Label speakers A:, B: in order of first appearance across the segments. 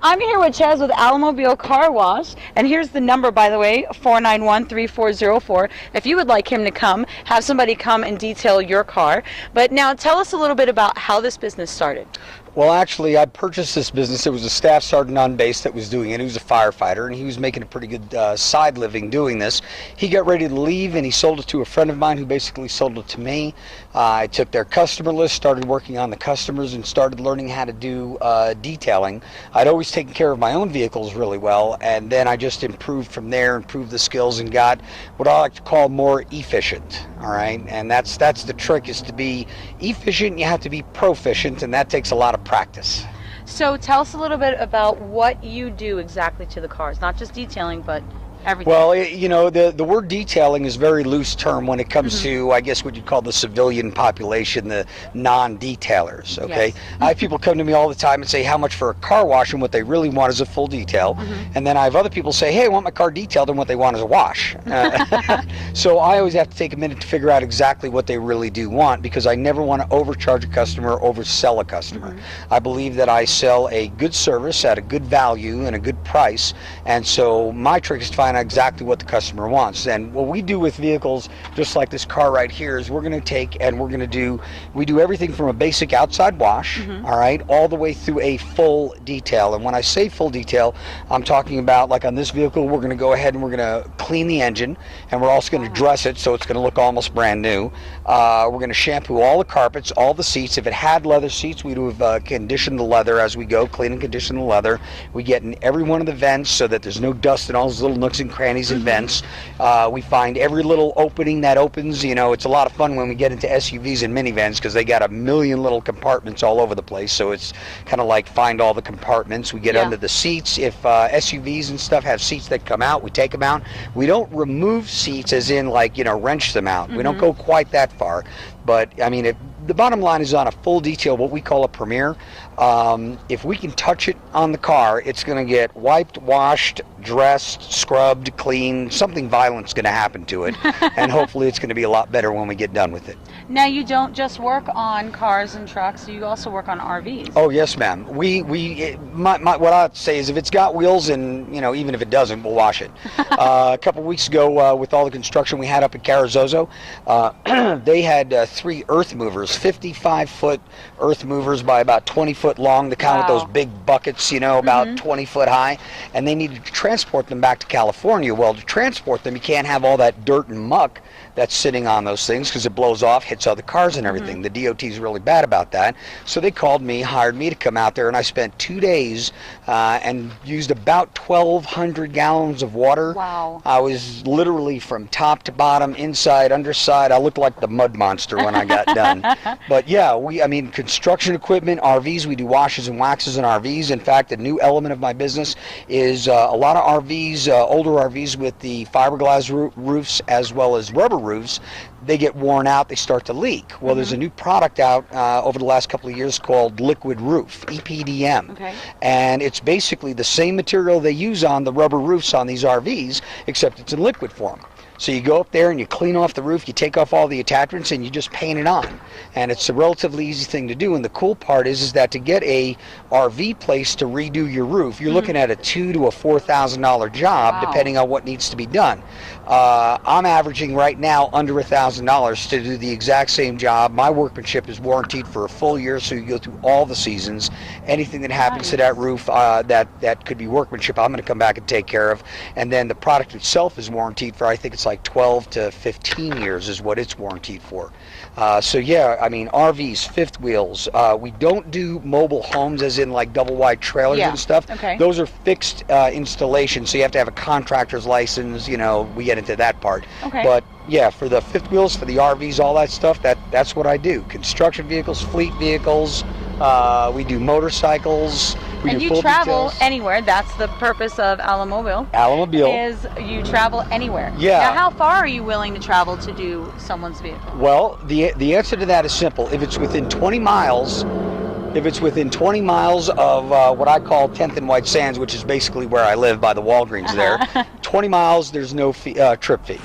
A: I'm here with Chaz with Alamobile Car Wash, and here's the number, by the way, 491-3404. If you would like him to come, have somebody come and detail your car. But now tell us a little bit about how this business started.
B: Well, actually, I purchased this business. It was a staff sergeant on base that was doing it. He was a firefighter, and he was making a pretty good side living doing this. He got ready to leave, and he sold it to a friend of mine who basically sold it to me. I took their customer list, started working on the customers, and started learning how to do detailing. I'd always taken care of my own vehicles really well, and then I just improved from there, improved the skills, and got what I like to call more efficient. All right, and that's the trick, is to be efficient. You have to be proficient, and that takes a lot of practice.
A: So tell us a little bit about what you do exactly to the cars, not just detailing, but everything.
B: Well, you know, the word detailing is a very loose term when it comes to, I guess, what you'd call the civilian population, the non-detailers, okay?
A: Yes.
B: I have people come to me all the time and say how much for a car wash, and what they really want is a full detail. And then I have other people say, hey, I want my car detailed, and what they want is a wash. So I always have to take a minute to figure out exactly what they really do want, because I never want to overcharge a customer or oversell a customer. I believe that I sell a good service at a good value and a good price, and so my trick is to find out exactly what the customer wants. And what we do with vehicles, just like this car right here, is we're going to take and we do everything from a basic outside wash, all right, all the way through a full detail. And when I say full detail, I'm talking about, like on this vehicle, we're going to go ahead and we're going to clean the engine, and we're also going to dress it so it's going to look almost brand new. We're going to shampoo all the carpets, all the seats. If it had leather seats, we'd have conditioned the leather as we go, clean and condition the leather. We get in every one of the vents so that there's no dust in all those little nooks and crannies and vents. We find every little opening that opens. You know, it's a lot of fun when we get into SUVs and minivans, because they got a million little compartments all over the place, so it's kind of like find all the compartments. We get under the seats. If SUVs and stuff have seats that come out, we take them out. We don't remove seats as in, like, you know, wrench them out. We don't go quite that far, but I mean, the bottom line is, on a full detail, what we call a premier, if we can touch it on the car, it's going to get wiped, washed, dressed, scrubbed, cleaned. Something violent's going to happen to it, and hopefully it's going to be a lot better when we get done with it.
A: Now, you don't just work on cars and trucks, you also work on RVs.
B: Oh, yes, ma'am. What I'd say is, if it's got wheels, and, you know, even if it doesn't, we'll wash it. A couple weeks ago, with all the construction we had up at Carrizozo, they had 3 earth movers, 55-foot earth movers by about 20 foot long, the kind with those big buckets, you know, about 20 foot high, and they needed to transport them back to California. Well, to transport them, you can't have all that dirt and muck that's sitting on those things, because it blows off, hits other cars and everything. The DOT is really bad about that. So they called me, hired me to come out there, and I spent 2 days and used about 1,200 gallons of water.
A: Wow.
B: I was literally from top to bottom, inside, underside. I looked like the mud monster when I got done. But yeah, I mean, construction equipment, RVs, we do washes and waxes in RVs. In fact, a new element of my business is a lot of RVs, older RVs with the fiberglass roofs as well as rubber roofs. They get worn out, they start to leak. Well, there's a new product out over the last couple of years called Liquid Roof, EPDM.
A: Okay.
B: And it's basically the same material they use on the rubber roofs on these RVs, except it's in liquid form. So you go up there and you clean off the roof, you take off all the attachments, and you just paint it on. And it's a relatively easy thing to do. And the cool part is that to get a RV place to redo your roof, you're looking at a $2,000 to $4,000 job, depending on what needs to be done. I'm averaging right now under $1,000 to do the exact same job. My workmanship is warranted for a full year, so you go through all the seasons. Anything that happens to that roof that could be workmanship, I'm going to come back and take care of. And then the product itself is warranted for, I think it's like 12 to 15 years is what it's warranted for. So yeah, I mean, RVs, fifth wheels. We don't do mobile homes as in like double wide trailers and stuff.
A: Okay.
B: Those are fixed installations, so you have to have a contractor's license. You know, we get into that part.
A: Okay.
B: But yeah, for the fifth wheels, for the RVs, all that stuff, that's what I do. Construction vehicles, fleet vehicles. We do motorcycles.
A: And you travel anywhere. That's the purpose of Alamobile.
B: Alamobile.
A: Is you travel anywhere.
B: Yeah.
A: Now, how far are you willing to travel to do someone's vehicle?
B: Well, the answer to that is simple. If it's within 20 miles, of what I call 10th and White Sands, which is basically where I live by the Walgreens there, 20 miles, there's no trip fee.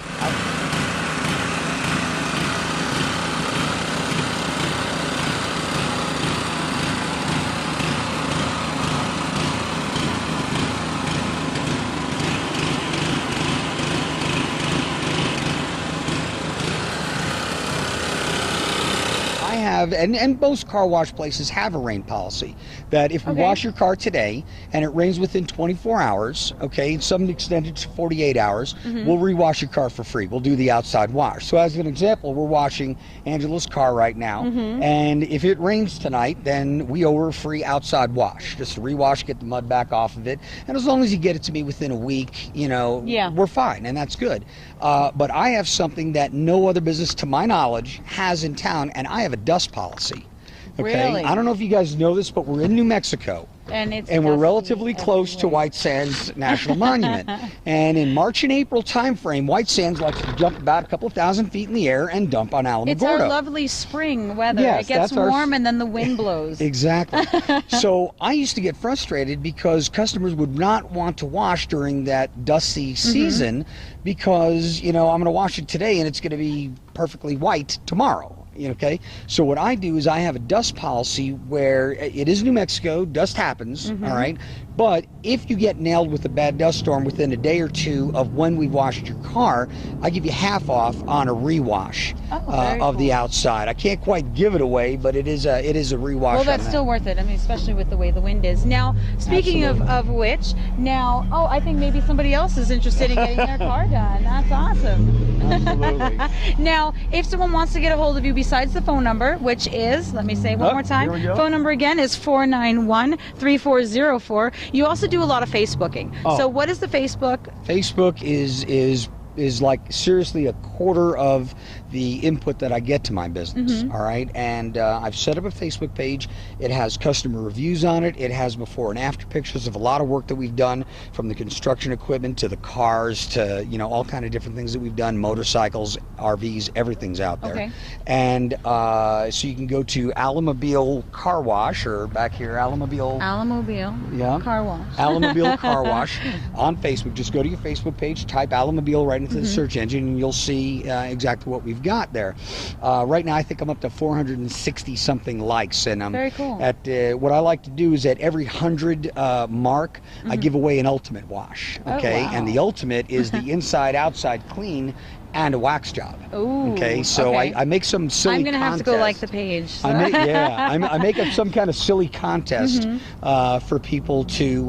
B: have, and most car wash places have a rain policy, that if we wash your car today and it rains within 24 hours, okay, and some extended to 48 hours, we'll rewash your car for free. We'll do the outside wash. So as an example, we're washing Angela's car right now, and if it rains tonight, then we owe her a free outside wash, just to rewash, get the mud back off of it, and as long as you get it to me within a week, you know, we're fine, and that's good. But I have something that no other business, to my knowledge, has in town, and I have a dust policy. Okay,
A: Really?
B: I don't know if you guys know this, but we're in New Mexico.
A: And
B: We're relatively close to White Sands National Monument. And in March and April timeframe, White Sands likes to jump about a couple of thousand feet in the air and dump on Alamogordo.
A: It's our lovely spring weather.
B: Yes,
A: it gets warm and then the wind blows.
B: Exactly. So I used to get frustrated because customers would not want to wash during that dusty season because, you know, I'm going to wash it today and it's going to be perfectly white tomorrow. Okay, so what I do is I have a dust policy where it is New Mexico, dust happens, all right, but if you get nailed with a bad dust storm within a day or two of when we washed your car, I give you half off on a rewash of the outside. I can't quite give it away, but it is a rewash.
A: Well, that's still worth it. I mean, especially with the way the wind is. Now, speaking of which, now, I think maybe somebody else is interested in getting their car done. That's awesome.
B: Absolutely.
A: Now, if someone wants to get a hold of you besides the phone number, which is, let me say one more time, phone number again is 491-3404. You also do a lot of Facebooking. So what is the Facebook?
B: Facebook is like seriously a quarter of the input that I get to my business, all right? And I've set up a Facebook page. It has customer reviews on it. It has before and after pictures of a lot of work that we've done, from the construction equipment to the cars to, you know, all kind of different things that we've done, motorcycles, RVs, everything's out there. And so you can go to Alamobile Car Wash, or back here, Alamobile Car Wash. Alamobile Car Wash on Facebook. Just go to your Facebook page, type Alamobile right into the search engine, and you'll see exactly what we've got there. Right now I think I'm up to 460 something likes, and I'm
A: very cool.
B: At what I like to do is at every 100 mark I give away an ultimate wash. Okay, and the ultimate is the inside outside clean and a wax job.
A: Ooh,
B: okay, so I make some silly
A: contest. I'm gonna have to go like the page. So.
B: I make up some kind of silly contest for people to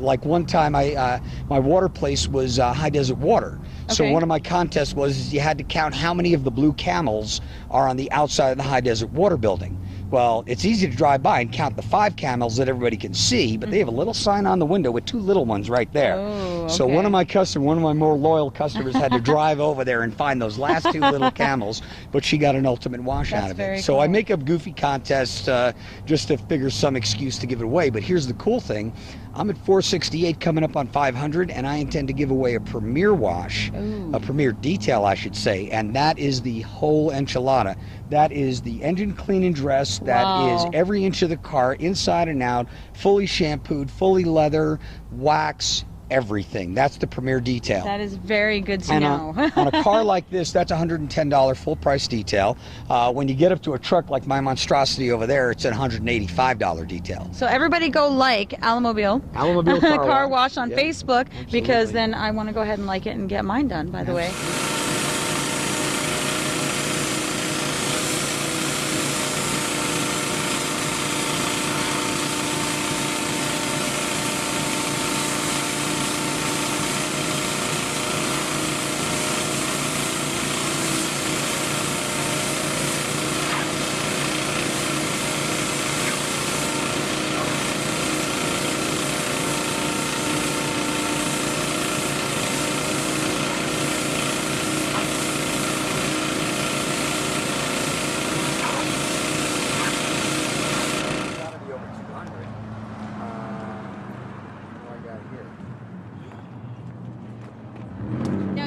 B: like. One time my water place was High Desert Water. So one of my contests was you had to count how many of the blue camels are on the outside of the High Desert Water building. Well, it's easy to drive by and count the 5 camels that everybody can see, but they have a little sign on the window with 2 little ones right there. So one of my more loyal customers had to drive over there and find those last 2 little camels, but she got an ultimate wash out of it. So cool. I make up goofy contests just to figure some excuse to give it away. But here's the cool thing. I'm at 468 coming up on 500, and I intend to give away a premier wash, a premier detail, I should say, and that is the whole enchilada. That is the engine clean and dress. That is every inch of the car, inside and out, fully shampooed, fully leather, wax, everything. That's the premier detail.
A: That is very good to know.
B: On a car like this, that's $110 full price detail. When you get up to a truck like my monstrosity over there, it's an $185 detail.
A: So everybody go like Alamobile Car Wash on Facebook, because then I want to go ahead and like it and get mine done, by the way.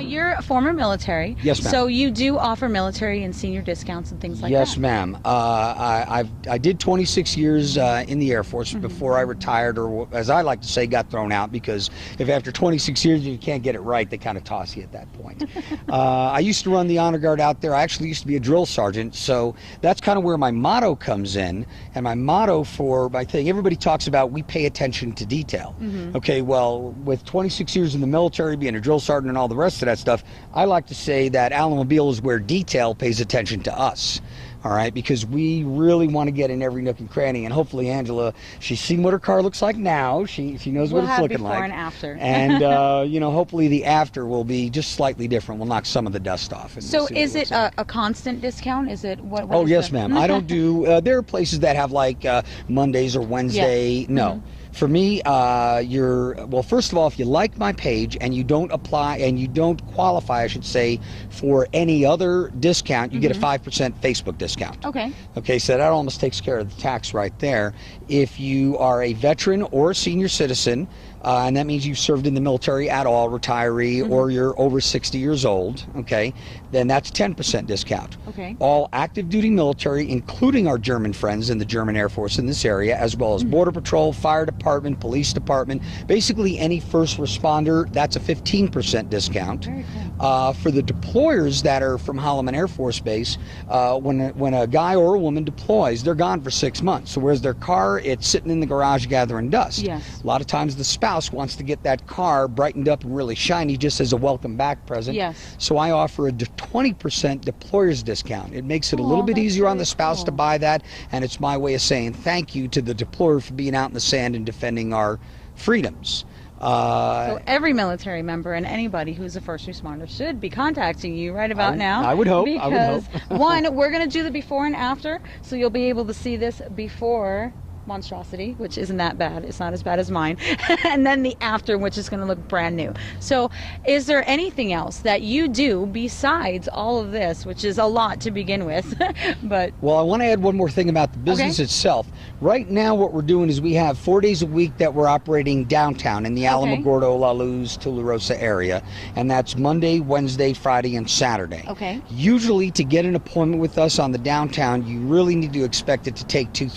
A: You're a former military.
B: Yes, ma'am.
A: So you do offer military and senior discounts and things like that?
B: Yes, ma'am. I did 26 years in the Air Force before I retired, or as I like to say, got thrown out, because if after 26 years you can't get it right, they kind of toss you at that point. I used to run the honor guard out there. I actually used to be a drill sergeant, so that's kind of where my motto comes in. And my motto for my thing, everybody talks about we pay attention to detail. Okay, well, with 26 years in the military, being a drill sergeant and all the rest of that stuff, I like to say that Alamobile is where detail pays attention to us. all right, because we really want to get in every nook and cranny, and hopefully Angela, she's seen what her car looks like now. She knows what it's looking like.
A: Before and after.
B: And you know, hopefully the after will be just slightly different. We'll knock some of the dust off.
A: So is it a constant discount? Is it what
B: oh
A: is
B: yes,
A: the...
B: ma'am. I don't do. There are places that have like Mondays or Wednesday.
A: Yes.
B: No. For me, well, first of all, if you like my page and you don't apply and you don't qualify, I should say, for any other discount, you get a 5% Facebook discount.
A: Okay.
B: Okay, so that almost takes care of the tax right there. If you are a veteran or a senior citizen, and that means you've served in the military at all, retiree, or you're over 60 years old, okay, then that's 10% discount.
A: Okay.
B: All active duty military, including our German friends in the German Air Force in this area, as well as Border Patrol, Fire Department, Police Department, basically any first responder, that's a 15% discount.
A: Very cool.
B: For the deployers that are from Holloman Air Force Base, when a guy or a woman deploys, they're gone for 6 months. So whereas their car, it's sitting in the garage gathering dust.
A: Yes.
B: A lot of times the spouse wants to get that car brightened up and really shiny just as a welcome back present.
A: Yes.
B: So I offer a 20% deployer's discount. It makes it a little bit
A: that's
B: easier on
A: very
B: the spouse to
A: cool.
B: buy that, and it's my way of saying thank you to the deployer for being out in the sand and defending our freedoms.
A: So every military member and anybody who's a first responder should be contacting you right about now.
B: I would hope.
A: Because one, we're going to do the before and after, so you'll be able to see this before monstrosity, which isn't that bad. It's not as bad as mine. And then the after, which is going to look brand new. So is there anything else that you do besides all of this, which is a lot to begin with? But
B: well, I want to add one more thing about the business itself. Right now what we're doing is we have 4 days a week that we're operating downtown in the Alamogordo, La Luz, Tularosa area, and that's Monday, Wednesday, Friday, and Saturday.
A: Okay.
B: Usually to get an appointment with us on the downtown, you really need to expect it to take 2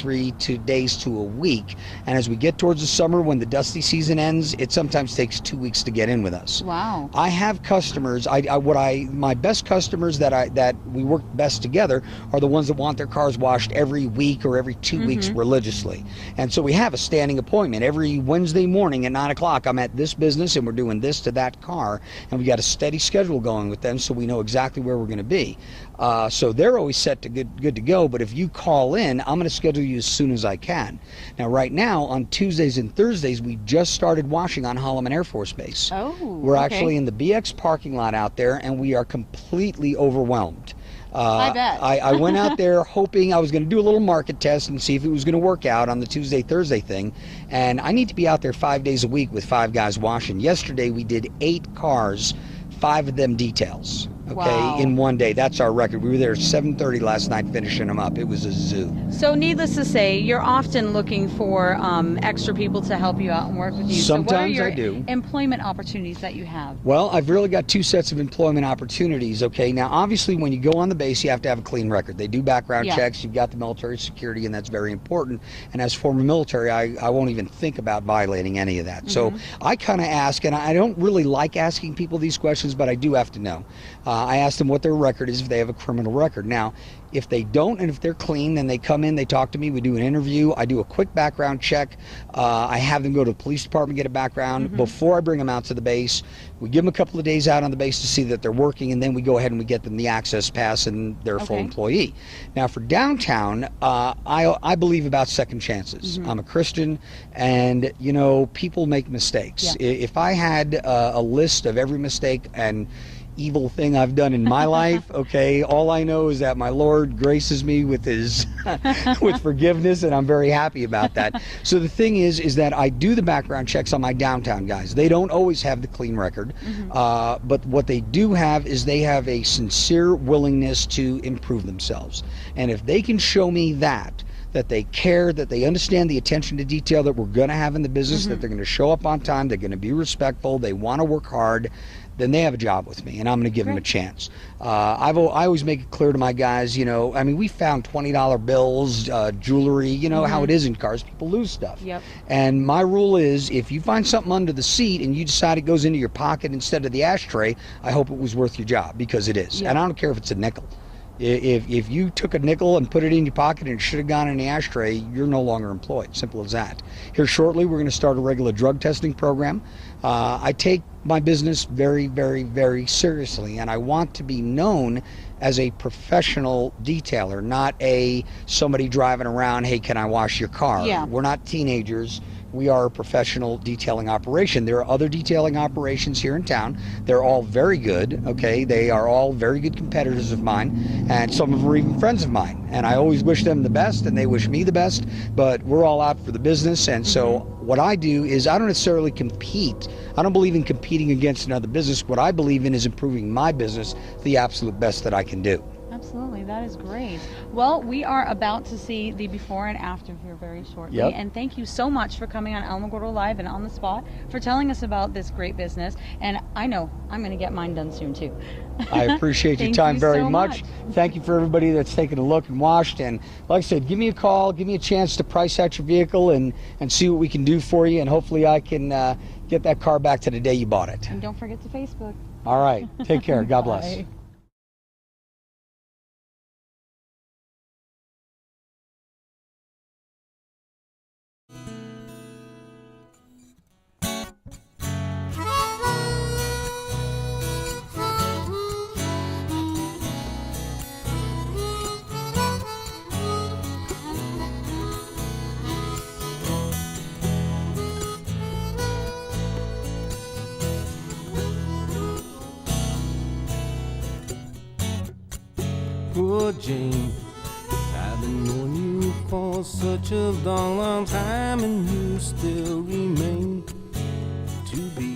B: days to a week, and as we get towards the summer when the dusty season ends, it sometimes takes 2 weeks to get in with us.
A: Wow.
B: I have customers, my best customers that we work best together are the ones that want their cars washed every week or every 2 weeks religiously. And so we have a standing appointment every Wednesday morning at 9 o'clock. I'm at this business and we're doing this to that car, and we got a steady schedule going with them, so we know exactly where we're going to be. So they're always set to good to go, but if you call in, I'm going to schedule you as soon as I can. Now right now on Tuesdays and Thursdays we just started washing on Holloman Air Force Base.
A: Oh,
B: we're actually in the BX parking lot out there, and we are completely overwhelmed.
A: I bet.
B: I went out there hoping I was going to do a little market test and see if it was going to work out on the Tuesday, Thursday thing. And I need to be out there 5 days a week with 5 guys washing. Yesterday we did 8 cars, 5 of them details. Okay,
A: Wow.
B: in one day. That's our record. We were there at 7:30 last night finishing them up. It was a zoo.
A: So needless to say, you're often looking for extra people to help you out and work with you. So what are
B: Sometimes
A: your
B: I do.
A: employment opportunities that you have?
B: Well, I've really got 2 sets of employment opportunities, okay? Now, obviously, when you go on the base, you have to have a clean record. They do background checks. You've got the military security, and that's very important. And as former military, I won't even think about violating any of that. So I kind of ask, and I don't really like asking people these questions, but I do have to know. I ask them what their record is if they have a criminal record. Now, if they don't, and if they're clean, then they come in, they talk to me, we do an interview, I do a quick background check, I have them go to the police department, get a background before I bring them out to the base. We give them a couple of days out on the base to see that they're working, and then we go ahead and we get them the access pass, and they're a full employee. Now for downtown, I believe about second chances. I'm a Christian, and you know, people make mistakes. If I had a list of every mistake and evil thing I've done in my life, okay, all I know is that my Lord graces me with his with forgiveness, and I'm very happy about that. So the thing is that I do the background checks on my downtown guys. They don't always have the clean record, but what they do have is they have a sincere willingness to improve themselves, and if they can show me that they care, that they understand the attention to detail that we're going to have in the business, that they're going to show up on time, they're going to be respectful, they want to work hard, then they have a job with me, and I'm going to give them a chance. I always make it clear to my guys, you know, I mean, we found $20 bills, jewelry, you know how it is in cars, people lose stuff. And my rule is, if you find something under the seat and you decide it goes into your pocket instead of the ashtray, I hope it was worth your job, because it is. And I don't care if it's a nickel. If you took a nickel and put it in your pocket and it should have gone in the ashtray, you're no longer employed. Simple as that. Here shortly, we're going to start a regular drug testing program. I take my business very, very, very seriously, and I want to be known as a professional detailer, not somebody driving around, hey, can I wash your car?
A: Yeah.
B: We're not teenagers. We are a professional detailing operation. There are other detailing operations here in town. They're all very good, okay? They are all very good competitors of mine, and some of them are even friends of mine. And I always wish them the best, and they wish me the best, but we're all out for the business. And so what I do is I don't necessarily compete. I don't believe in competing against another business. What I believe in is improving my business to the absolute best that I can do.
A: Absolutely, that is great. Well, we are about to see the before and after here very shortly.
B: Yep.
A: And thank you so much for coming on Alamogordo Live and on the spot for telling us about this great business. And I know I'm going to get mine done soon too.
B: I appreciate your
A: Thank
B: time
A: you
B: very
A: so
B: much. Thank you for everybody that's taken a look and watched. And like I said, give me a call, give me a chance to price out your vehicle and see what we can do for you. And hopefully I can get that car back to the day you bought it.
A: And don't forget to Facebook.
B: All right. Take care. God bless.
A: Bye.
C: Poor Jane, I've been knowing you for such a long, long time, and you still remain to be